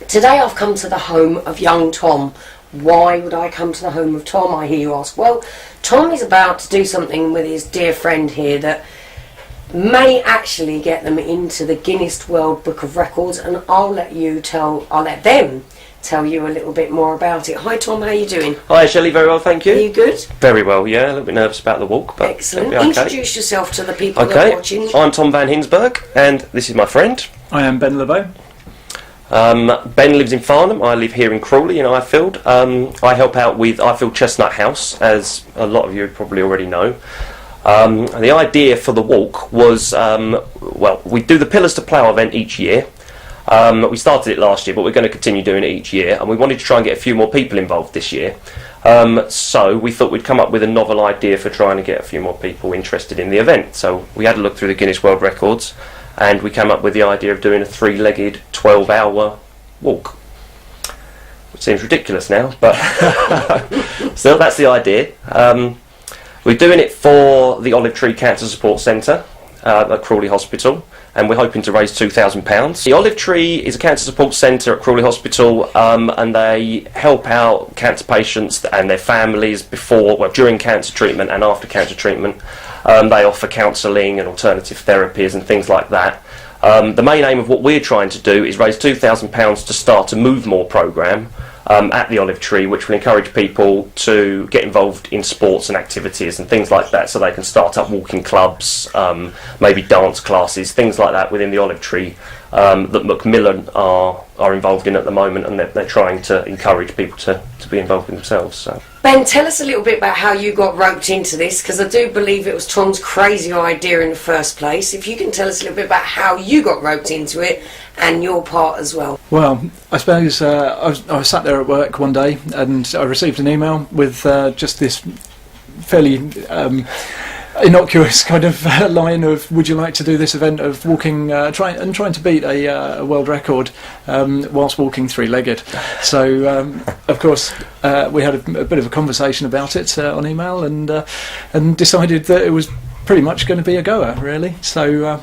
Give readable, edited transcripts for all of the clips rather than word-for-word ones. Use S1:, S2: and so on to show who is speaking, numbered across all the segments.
S1: Today I've come to the home of young Tom. Why would I come to the home of Tom, I hear you ask? Well, Tom is about to do something with his dear friend here that may actually get them into the Guinness World Book of Records, and I'll let them tell you a little bit more about it. Hi Tom, how are you doing?
S2: Hi Shelley, very well, thank you.
S1: Are you good?
S2: Very well, yeah, a little bit nervous about the walk, but
S1: excellent.
S2: okay.
S1: Introduce yourself to the people that are watching.
S2: I'm Tom Van Hinsberg, and this is my friend.
S3: I am Ben LeBeau.
S2: Ben lives in Farnham, I live here in Crawley in Ifield. I help out with Ifield Chestnut House, as a lot of you probably already know. The idea for the walk was, we do the Pillars to Plough event each year. We started it last year, but we're going to continue doing it each year, and we wanted to try and get a few more people involved this year. So we thought we'd come up with a novel idea for trying to get a few more people interested in the event. So we had a look through the Guinness World Records, and we came up with the idea of doing a 3-legged 12-hour walk. Which seems ridiculous now, but still, that's the idea. We're doing it for the Olive Tree Cancer Support Centre at Crawley Hospital, and we're hoping to raise £2,000. The Olive Tree is a cancer support centre at Crawley Hospital, and they help out cancer patients and their families during cancer treatment and after cancer treatment. They offer counselling and alternative therapies and things like that. The main aim of what we're trying to do is raise £2,000 to start a Move More programme at the Olive Tree, which will encourage people to get involved in sports and activities and things like that, so they can start up walking clubs, maybe dance classes, things like that within the Olive Tree that Macmillan are involved in at the moment, and they're trying to encourage people to be involved in themselves. So.
S1: Ben, tell us a little bit about how you got roped into this, because I do believe it was Tom's crazy idea in the first place. If you can tell us a little bit about how you got roped into it and your part as well.
S3: Well, I suppose I was sat there at work one day and I received an email with just this fairly innocuous kind of line of, would you like to do this event of walking, trying to beat a world record whilst walking 3-legged. So of course we had a bit of a conversation about it on email, and decided that it was pretty much going to be a goer, really. So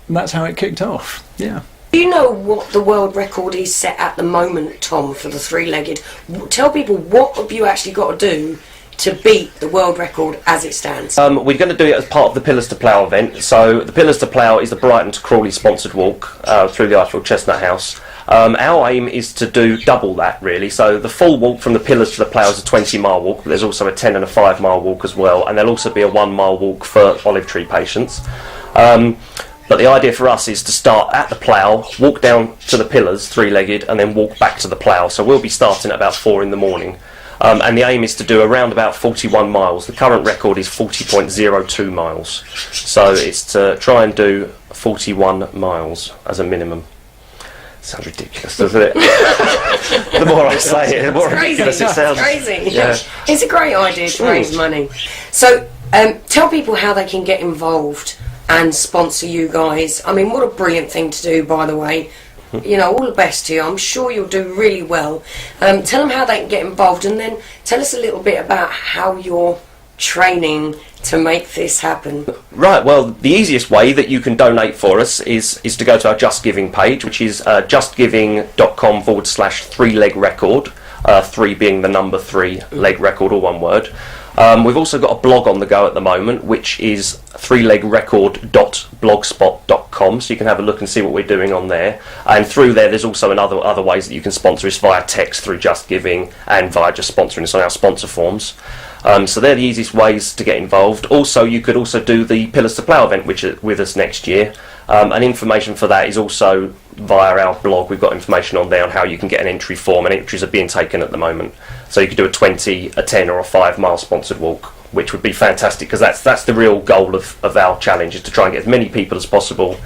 S3: that's how it kicked off. Yeah.
S1: Do you know what the world record is set at the moment, Tom, for the 3-legged? Tell people, what have you actually got to do to beat the world record as it stands?
S2: We're going to do it as part of the Pillars to Plough event. So the Pillars to Plough is the Brighton to Crawley sponsored walk through the Ifield Chestnut House. Our aim is to do double that, really. So the full walk from the Pillars to the Plough is a 20-mile walk. There's also a 10 and a 5-mile walk as well, and there'll also be a 1-mile walk for Olive Tree patients. But the idea for us is to start at the plough, walk down to the Pillars 3-legged, and then walk back to the plough. So we'll be starting at about 4 in the morning. And the aim is to do around about 41 miles. The current record is 40.02 miles. So it's to try and do 41 miles as a minimum. Sounds ridiculous, doesn't it? The more I say it, the more ridiculous it sounds.
S1: It's crazy.
S2: Yeah.
S1: It's a great idea to raise money. So tell people how they can get involved and sponsor you guys. I mean, what a brilliant thing to do, by the way. You know, all the best to you. I'm sure you'll do really well. Tell them how they can get involved, and then tell us a little bit about how you're training to make this happen.
S2: Right, well, the easiest way that you can donate for us is to go to our Just Giving page, which is justgiving.com/3-leg record, 3 being the number 3-leg record, all one word. We've also got a blog on the go at the moment, which is 3legrecord.blogspot.com, so you can have a look and see what we're doing on there. And through there, there's also other ways that you can sponsor us via text through Just Giving and via just sponsoring us on our sponsor forms. So they're the easiest ways to get involved. Also, you could also do the Pillars to Plough event with us next year. And information for that is also via our blog. We've got information on there on how you can get an entry form, and entries are being taken at the moment. So you could do a 20, a 10 or a 5-mile sponsored walk, which would be fantastic, because that's the real goal of our challenge, is to try and get as many people as possible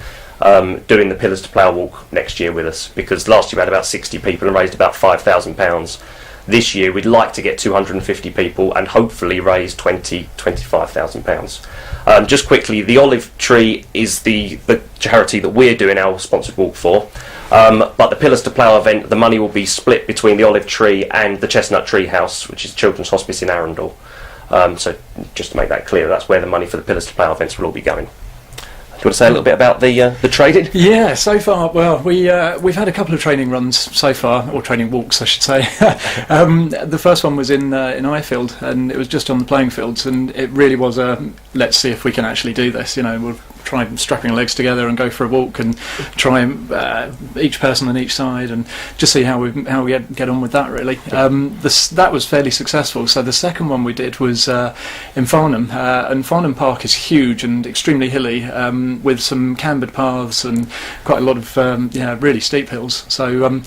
S2: doing the Pillars to Plough walk next year with us, because last year we had about 60 people and raised about £5,000. This year we'd like to get 250 people and hopefully raise £25,000. Just quickly, the Olive Tree is the charity that we're doing our sponsored walk for, but the Pillars to Plough event, the money will be split between the Olive Tree and the Chestnut Tree House, which is Children's Hospice in Arundel. So just to make that clear, that's where the money for the Pillars to Plough events will all be going. you want to say a little bit about the training?
S3: Yeah, so far, well, we've had a couple of training runs so far, or training walks, I should say. The first one was in Ifield, and it was just on the playing fields, and it really was let's see if we can actually do this. You know, we'll try strapping our legs together and go for a walk, and try each person on each side, and just see how we get on with that. Really, that was fairly successful. So the second one we did was in Farnham, and Farnham Park is huge and extremely hilly, with some cambered paths and quite a lot of really steep hills. So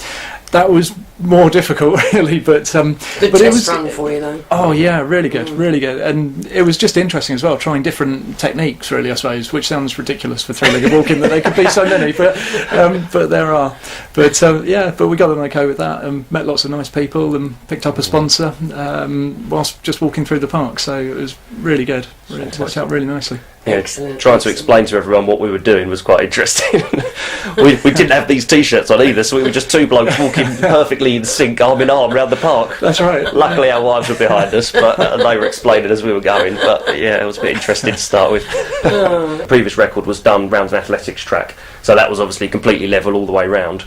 S3: that was more difficult, really, but
S1: good
S3: but
S1: test
S3: it was
S1: run for you, though.
S3: Oh yeah, really good, really good, and it was just interesting as well, trying different techniques, really, I suppose, which sounds ridiculous for three-legged walking that there could be so many, but there are. But we got on okay with that, and met lots of nice people, and picked up a sponsor whilst just walking through the park. So it was really good. It worked out really nicely.
S2: Yeah,
S1: Excellent.
S2: trying to explain to everyone what we were doing was quite interesting. we didn't have these T-shirts on either, so we were just two blokes walking perfectly in sync, arm in arm, around the park.
S3: That's right.
S2: Luckily, our wives were behind us, but they were explaining as we were going. But yeah, it was a bit interesting to start with. The previous record was done round an athletics track, so that was obviously completely level all the way round.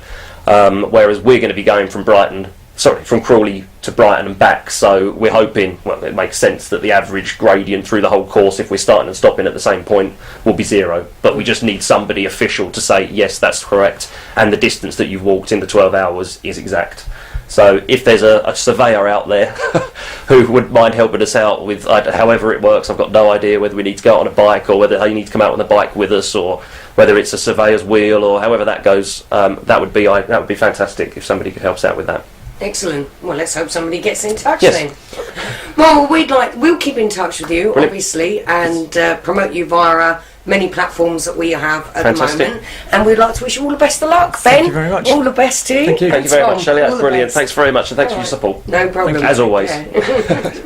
S2: Whereas we're going to be going from Crawley to Brighton and back, so we're hoping, well, it makes sense that the average gradient through the whole course, if we're starting and stopping at the same point, will be 0. But we just need somebody official to say, yes, that's correct, and the distance that you've walked in the 12 hours is exact. So if there's a surveyor out there who wouldn't mind helping us out with however it works, I've got no idea whether we need to go out on a bike or whether you need to come out on the bike with us, or whether it's a surveyor's wheel, or however that goes, that would be fantastic if somebody could help us out with that.
S1: Excellent. Well, let's hope somebody gets in touch
S2: Yes.
S1: then. Well, we'll keep in touch with you,
S2: Brilliant.
S1: obviously, and promote you via our many platforms that we have at
S2: Fantastic.
S1: the moment. And we'd like to wish you all the best of luck, Ben.
S3: Thank you very much.
S1: All the best to you.
S3: Thank you.
S2: Thank you very
S1: Tom,
S2: much, Shelley.
S1: all
S2: That's
S1: the
S2: brilliant.
S1: best.
S2: Thanks very much, and thanks
S1: All
S2: for your
S1: right.
S2: support.
S1: No problem.
S2: As always.
S1: Yeah.